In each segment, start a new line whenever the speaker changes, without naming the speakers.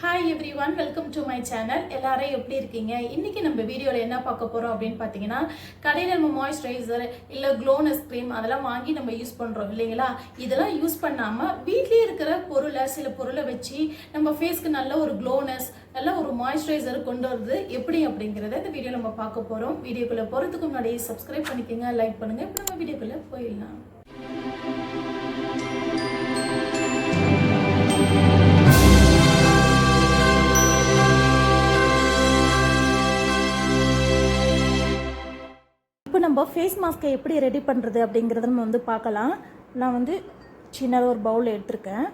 Hi everyone, welcome to my channel. எல்லாரும் எப்படி இருக்கீங்க? இன்னைக்கு நம்ம வீடியோல என்ன பார்க்க போறோம் அப்படினு பாத்தீங்கன்னா, கடையில நம்ம மாய்ஸ்சரைசர் இல்ல க்ளோனஸ் கிரீம் அதெல்லாம் வாங்கி நம்ம யூஸ் பண்றோம் இல்லீங்களா? இதெல்லாம் யூஸ் பண்ணாம வீட்லயே இருக்கிற சில பொருளை வச்சு நம்ம ஃபேஸ்க்கு நல்ல ஒரு க்ளோனஸ், நல்ல ஒரு மாய்ஸ்சரைசர் கொண்டு வரது எப்படி அப்படிங்கறத இந்த வீடியோல நம்ம பார்க்க போறோம். வீடியோக்குள்ள போறதுக்கு முன்னாடி Subscribe பண்ணிக்கங்க, லைக் பண்ணுங்க. இப்போ நம்ம வீடியோக்குள்ள போயிடலாம். இப்போ நம்ம ஃபேஸ் மாஸ்க்கை எப்படி ரெடி பண்ணுறது அப்படிங்கிறத நம்ம வந்து பார்க்கலாம். நான் வந்து சின்னதாக ஒரு பவுல் எடுத்திருக்கேன்.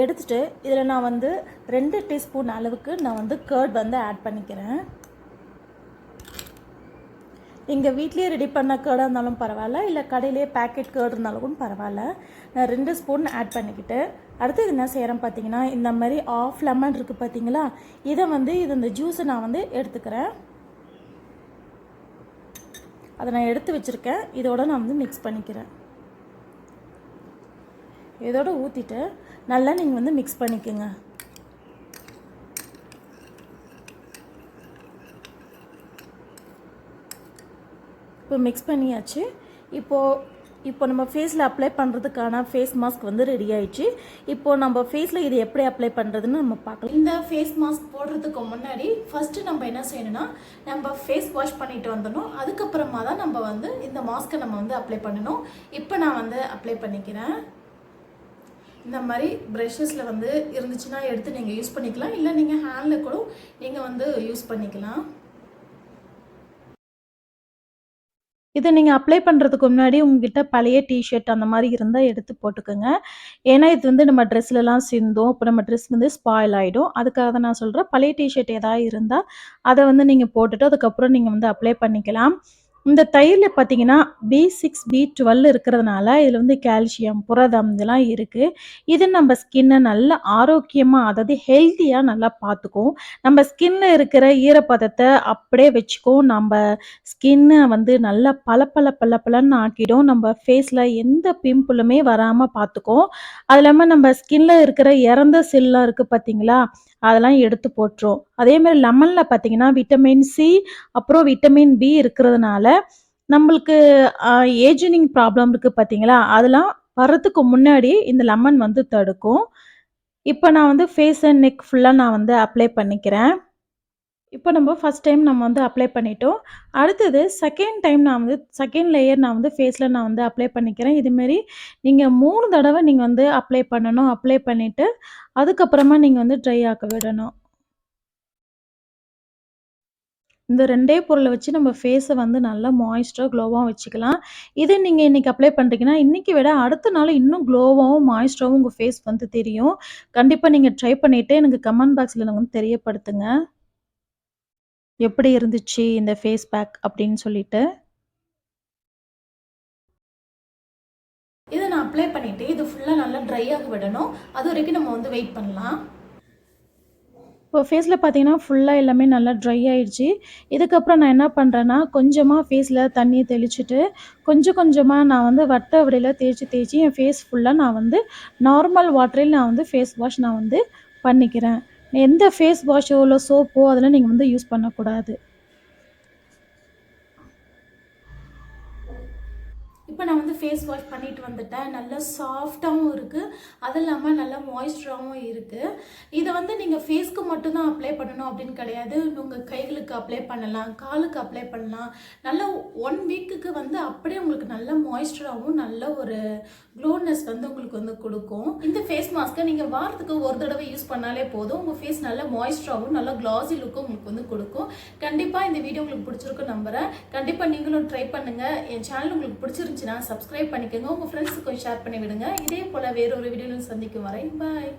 எடுத்துகிட்டு இதில் நான் வந்து 2 டீஸ்பூன் அளவுக்கு நான் வந்து கர்ட் வந்து ஆட் பண்ணிக்கிறேன். எங்கள் வீட்லேயே ரெடி பண்ண கர்டாக இருந்தாலும் பரவாயில்ல, இல்லை கடையிலேயே பேக்கெட் கர்ட் இருந்தாலும் பரவாயில்ல. நான் 2 ஸ்பூன் ஆட் பண்ணிக்கிட்டு அடுத்து என்ன செய்கிறேன் பார்த்தீங்கன்னா, இந்த மாதிரி ஆஃப் லெமன் இருக்குது பார்த்தீங்களா, இதை வந்து இந்த ஜூஸை நான் வந்து எடுத்துக்கிறேன். அதை நான் எடுத்து வச்சுருக்கேன். இதோட நான் வந்து மிக்ஸ் பண்ணிக்கிறேன். இதோட ஊற்றிட்டு நல்லா நீங்கள் வந்து மிக்ஸ் பண்ணிக்கோங்க. இப்போ மிக்ஸ் பண்ணியாச்சு. இப்போ நம்ம ஃபேஸில் அப்ளை பண்ணுறதுக்கான ஃபேஸ் மாஸ்க் வந்து ரெடி ஆயிடுச்சு. இப்போ நம்ம ஃபேஸில் இது எப்படி அப்ளை பண்ணுறதுன்னு நம்ம பார்க்கலாம். இந்த ஃபேஸ் மாஸ்க் போடுறதுக்கு முன்னாடி ஃபஸ்ட்டு நம்ம என்ன செய்யணும்னா, நம்ம ஃபேஸ் வாஷ் பண்ணிட்டு வந்துடணும். அதுக்கப்புறமா தான் நம்ம வந்து இந்த மாஸ்க்கை நம்ம வந்து அப்ளை பண்ணணும். இப்போ நான் வந்து அப்ளை பண்ணிக்கிறேன். இந்த மாதிரி ப்ரஷஸில் வந்து இருந்துச்சுன்னா எடுத்து நீங்கள் யூஸ் பண்ணிக்கலாம், இல்லை நீங்கள் ஹேண்டில் கூட நீங்கள் வந்து யூஸ் பண்ணிக்கலாம். இதை நீங்கள் அப்ளை பண்ணுறதுக்கு முன்னாடி உங்ககிட்ட பழைய டிஷர்ட் அந்த மாதிரி இருந்தால் எடுத்து போட்டுக்கோங்க. ஏன்னா இது வந்து நம்ம ட்ரெஸ்லலாம் சிந்தும், இப்போ நம்ம ட்ரெஸ் வந்து ஸ்பாயில் ஆகிடும். அதுக்காக தான் நான் சொல்கிறேன், பழைய டிஷர்ட் ஏதாவது இருந்தால் அதை வந்து நீங்கள் போட்டுட்டு அதுக்கப்புறம் நீங்கள் வந்து அப்ளை பண்ணிக்கலாம். இந்த தயிரில் பார்த்தீங்கன்னா B6 B12 இருக்கிறதுனால இதில் வந்து கால்சியம், புரதம் இதெல்லாம் இருக்குது. இது நம்ம ஸ்கின்னை நல்ல ஆரோக்கியமாக, அதாவது ஹெல்த்தியாக நல்லா பார்த்துக்கும். நம்ம ஸ்கின்னில் இருக்கிற ஈரப்பதத்தை அப்படியே வச்சுக்கும். நம்ம ஸ்கின்னை வந்து நல்லா பளபளன்னு ஆக்கிடும். நம்ம ஃபேஸில் எந்த பிம்பிளுமே வராமல் பார்த்துக்கும். அது இல்லாமல் நம்ம ஸ்கின்னில் இருக்கிற இறந்த செல்லாம் இருக்குது பார்த்தீங்களா, அதெல்லாம் எடுத்து போட்டுரும். அதேமாதிரி லெமனில் பார்த்தீங்கன்னா விட்டமின் C அப்புறம் விட்டமின் B இருக்கிறதுனால நம்மளுக்கு ஏஜினிங் ப்ராப்ளம் இருக்குது பார்த்தீங்களா, அதெல்லாம் வர்றதுக்கு முன்னாடி இந்த லெமன் வந்து தடுக்கும். இப்போ நான் வந்து ஃபேஸ் அண்ட் நெக் ஃபுல்லாக நான் வந்து அப்ளை பண்ணிக்கிறேன். இப்போ நம்ம ஃபஸ்ட் டைம் நம்ம வந்து அப்ளை பண்ணிட்டோம். அடுத்தது செகண்ட் லேயர் நான் வந்து ஃபேஸில் நான் வந்து அப்ளை பண்ணிக்கிறேன். இதுமாரி நீங்கள் 3 தடவை நீங்கள் வந்து அப்ளை பண்ணணும். அப்ளை பண்ணிவிட்டு அதுக்கப்புறமா நீங்கள் வந்து ட்ரை ஆக்க விடணும். இந்த 2 பொருளை வச்சு நம்ம ஃபேஸை வந்து நல்லா மாய்ஸ்டராக க்ளோவாக வச்சுக்கலாம். இதை நீங்கள் இன்றைக்கி அப்ளை பண்ணுறீங்கன்னா, இன்றைக்கி விட அடுத்த நாள் இன்னும் க்ளோவாகவும் மாய்ஸ்டராகவும் உங்கள் ஃபேஸ் வந்து தெரியும். கண்டிப்பாக நீங்கள் ட்ரை பண்ணிவிட்டு எனக்கு கமெண்ட் பாக்ஸில் எனக்கு வந்து தெரியப்படுத்துங்க, எப்படி இருந்துச்சு இந்த ஃபேஸ் பேக் அப்படின்னு சொல்லிட்டு. இதை நான் அப்ளை பண்ணிவிட்டு இது ஃபுல்லாக நல்லா ட்ரை ஆக விடணும். அது வரைக்கும் நம்ம வந்து வெயிட் பண்ணலாம். இப்போ ஃபேஸில் பார்த்தீங்கன்னா ஃபுல்லாக எல்லாமே நல்லா ட்ரை ஆகிடுச்சு. இதுக்கப்புறம் நான் என்ன பண்ணுறேன்னா, கொஞ்சமாக ஃபேஸில் தண்ணியை தெளிச்சுட்டு கொஞ்சமாக நான் வந்து வட்ட வடையில் தேய்ச்சி என் ஃபேஸ் ஃபுல்லாக நான் வந்து நார்மல் வாட்டரில் நான் வந்து ஃபேஸ் வாஷ் நான் வந்து பண்ணிக்கிறேன். எந்த ஃபேஸ் வாஷோ இல்லை சோப்போ அதெல்லாம் நீங்கள் வந்து யூஸ் பண்ணக்கூடாது. இப்போ நான் வந்து ஃபேஸ் வாஷ் பண்ணிட்டு வந்துட்டேன். நல்லா சாஃப்டாகவும் இருக்குது, அது இல்லாமல் நல்லா மாய்ஸ்டராகவும் இருக்குது. இதை வந்து நீங்கள் ஃபேஸ்க்கு மட்டும்தான் அப்ளை பண்ணணும் அப்படின்னு கிடையாது. உங்கள் கைகளுக்கு அப்ளை பண்ணலாம், காலுக்கு அப்ளை பண்ணலாம். நல்லா 1 வீக்குக்கு வந்து அப்படியே உங்களுக்கு நல்ல மாய்ஸ்டராகவும் நல்ல ஒரு க்ளோனஸ் வந்து உங்களுக்கு வந்து கொடுக்கும். இந்த ஃபேஸ் மாஸ்க்கை நீங்கள் வாரத்துக்கு ஒரு தடவை யூஸ் பண்ணாலே போதும். உங்கள் ஃபேஸ் நல்ல மாய்ஸ்டராகவும் நல்ல க்ளாஸி லுக்கும் உங்களுக்கு வந்து கொடுக்கும். கண்டிப்பாக இந்த வீடியோ உங்களுக்கு பிடிச்சிருக்கும் நம்புகிறேன். கண்டிப்பாக நீங்களும் ட்ரை பண்ணுங்கள். என் சேனல் உங்களுக்கு பிடிச்சிருந்துச்சுன்னா சப்ஸ்கிரைப் பண்ணிக்கோங்க, உங்கள் ஃப்ரெண்ட்ஸுக்கும் ஷேர் பண்ணி விடுங்க. இதே போல் வேறொரு வீடியோவில் சந்திக்கும் வரை பாய்.